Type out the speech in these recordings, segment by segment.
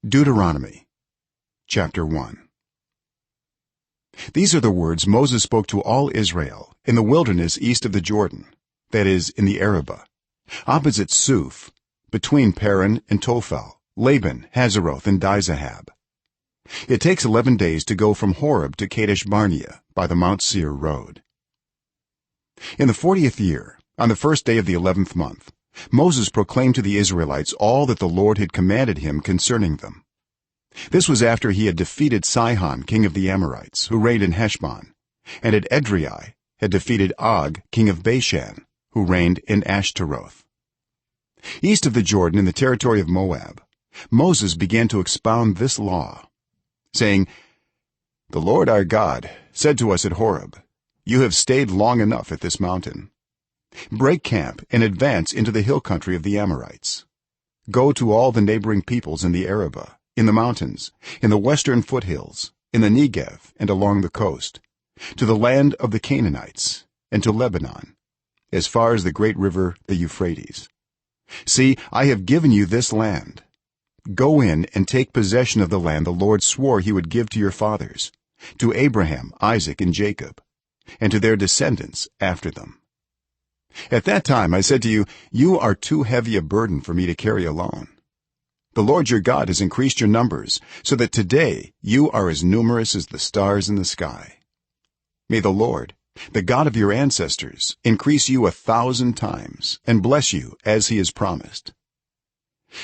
Deuteronomy chapter 1. These are the words Moses spoke to all Israel in the wilderness east of the Jordan, that is, in the Arabah, opposite Suph, between Paran and Tophel, Laban, Hazeroth and Dizahab. It takes 11 days to go from Horeb to Kadesh Barnea by the Mount Seir road. In the 40th year, on the first day of the 11th month, Moses proclaimed to the Israelites all that the Lord had commanded him concerning them. This was after he had defeated Sihon king of the Amorites, who reigned in Heshbon, and at Edrei had defeated Og king of Bashan, who reigned in Ashtaroth. East of the Jordan in the territory of Moab, Moses began to expound this law, saying, "The Lord our God said to us at Horeb, you have stayed long enough at this mountain. Break camp and advance into the hill country of the Amorites. Go to all the neighboring peoples in the Arabah, in the mountains, in the western foothills, in the Negev and along the coast, to the land of the Canaanites, and to Lebanon, as far as the great river the Euphrates. See, I have given you this land. Go in and take possession of the land the Lord swore he would give to your fathers, to Abraham, Isaac and Jacob, and to their descendants after them. At that time I said to you, you are too heavy a burden for me to carry alone. The Lord your God has increased your numbers, so that today you are as numerous as the stars in the sky. May the Lord, the God of your ancestors, increase you 1,000 times and bless you as he has promised.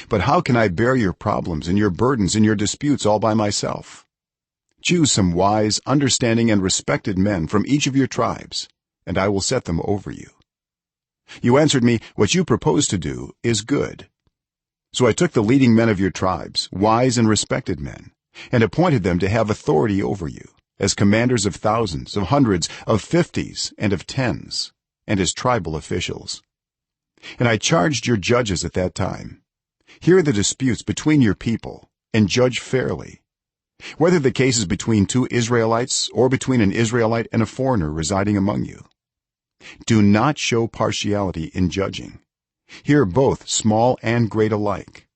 But how can I bear your problems and your burdens and your disputes all by myself? Choose some wise, understanding and respected men from each of your tribes, and I will set them over you." You answered me, "What you propose to do is good." So I took the leading men of your tribes, wise and respected men, and appointed them to have authority over you, as commanders of thousands, of hundreds, of fifties and of tens, and as tribal officials. And I charged your judges at that time, "Hear the disputes between your people and judge fairly, whether the case is between two Israelites or between an Israelite and a foreigner residing among you. Do not show partiality in judging. Hear both small and great alike.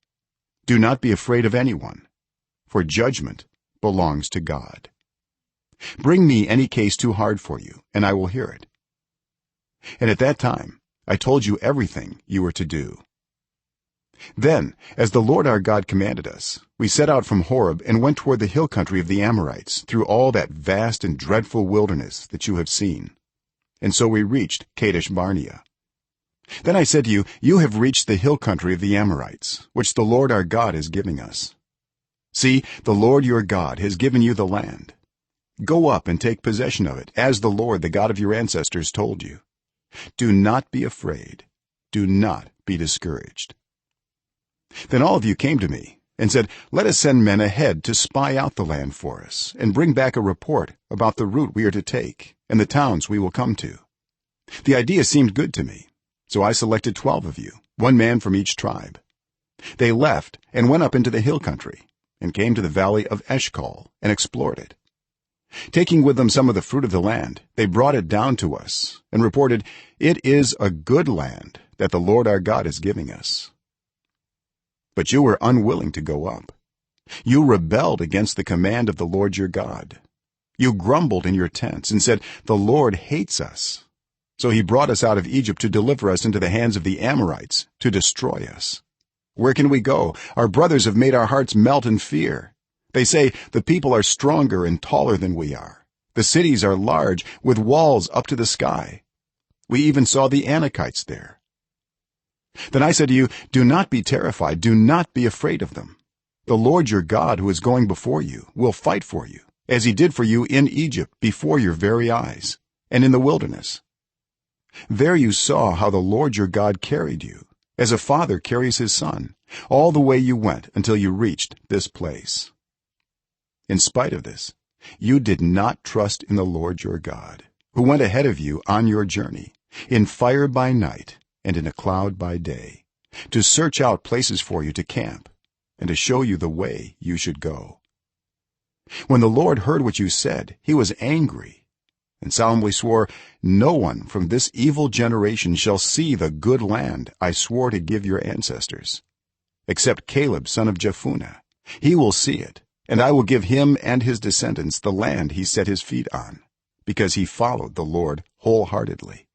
Do not be afraid of anyone, for judgment belongs to God. Bring me any case too hard for you, and I will hear it." And at that time I told you everything you were to do. Then, as the Lord our God commanded us, we set out from Horeb and went toward the hill country of the Amorites through all that vast and dreadful wilderness that you have seen. And so we reached Kadesh Barnea. Then I said to you, "You have reached the hill country of the Amorites, which the Lord our God is giving us. See, the Lord your God has given you the land. Go up and take possession of it, as the Lord, the God of your ancestors, told you. Do not be afraid. Do not be discouraged." Then all of you came to me and said, "Let us send men ahead to spy out the land for us and bring back a report about the route we are to take and the towns we will come to." The idea seemed good to me, so I selected 12 of you, one man from each tribe. They left and went up into the hill country and came to the valley of Eshcol and explored it. Taking with them some of the fruit of the land, they brought it down to us and reported, "It is a good land that the Lord our God is giving us." But you were unwilling to go up. You rebelled against the command of the Lord your God. You grumbled in your tents and said, "The Lord hates us, so he brought us out of Egypt to deliver us into the hands of the Amorites to destroy us. Where can we go? Our brothers have made our hearts melt in fear. They say, 'The people are stronger and taller than we are. The cities are large, with walls up to the sky. We even saw the Anakites there.' Then I said to you, "Do not be terrified. Do not be afraid of them. The Lord your God, who is going before you, will fight for you, as he did for you in Egypt before your very eyes, and in the wilderness. There you saw how the Lord your God carried you, as a father carries his son, all the way you went until you reached this place. In spite of this, you did not trust in the Lord your God, who went ahead of you on your journey, in fire by night and in a cloud by day, to search out places for you to camp and to show you the way you should go. When the Lord heard what you said, he was angry and solemnly swore, 'No one from this evil generation shall see the good land I swore to give your ancestors, except Caleb son of Jephunneh, he will see it, and I will give him and his descendants the land he set his feet on, because he followed the Lord wholeheartedly.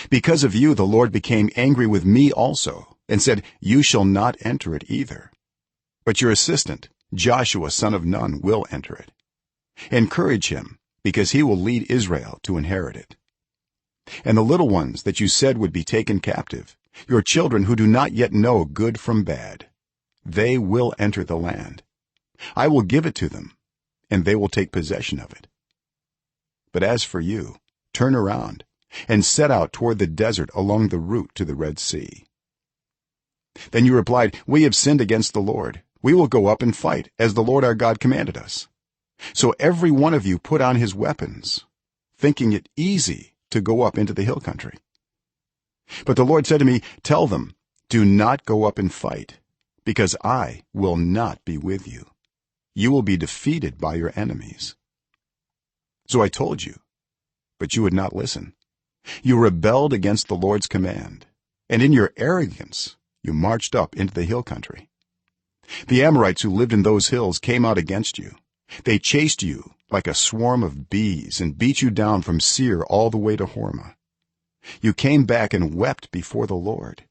Because of you the Lord became angry with me also and said, you shall not enter it either, but your assistant Joshua son of Nun will enter it. Encourage him, because he will lead Israel to inherit it. And the little ones that you said would be taken captive, your children who do not yet know good from bad, they will enter the land. I will give it to them, and they will take possession of it. But as for you, turn around and set out toward the desert along the route to the Red Sea." Then you replied, "We have sinned against the Lord. We will go up and fight, as the Lord our God commanded us." So every one of you put on his weapons, thinking it easy to go up into the hill country. But the Lord said to me, "Tell them, do not go up and fight, because I will not be with you. You will be defeated by your enemies." So I told you, but you would not listen. You rebelled against the Lord's command, and in your arrogance you marched up into the hill country. The Amorites who lived in those hills came out against you. They chased you like a swarm of bees and beat you down from Seir all the way to Hormah. You came back and wept before the Lord,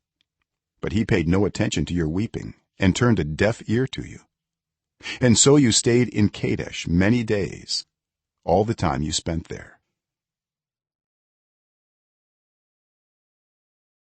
but he paid no attention to your weeping and turned a deaf ear to you. And so you stayed in Kadesh many days, all the time you spent there.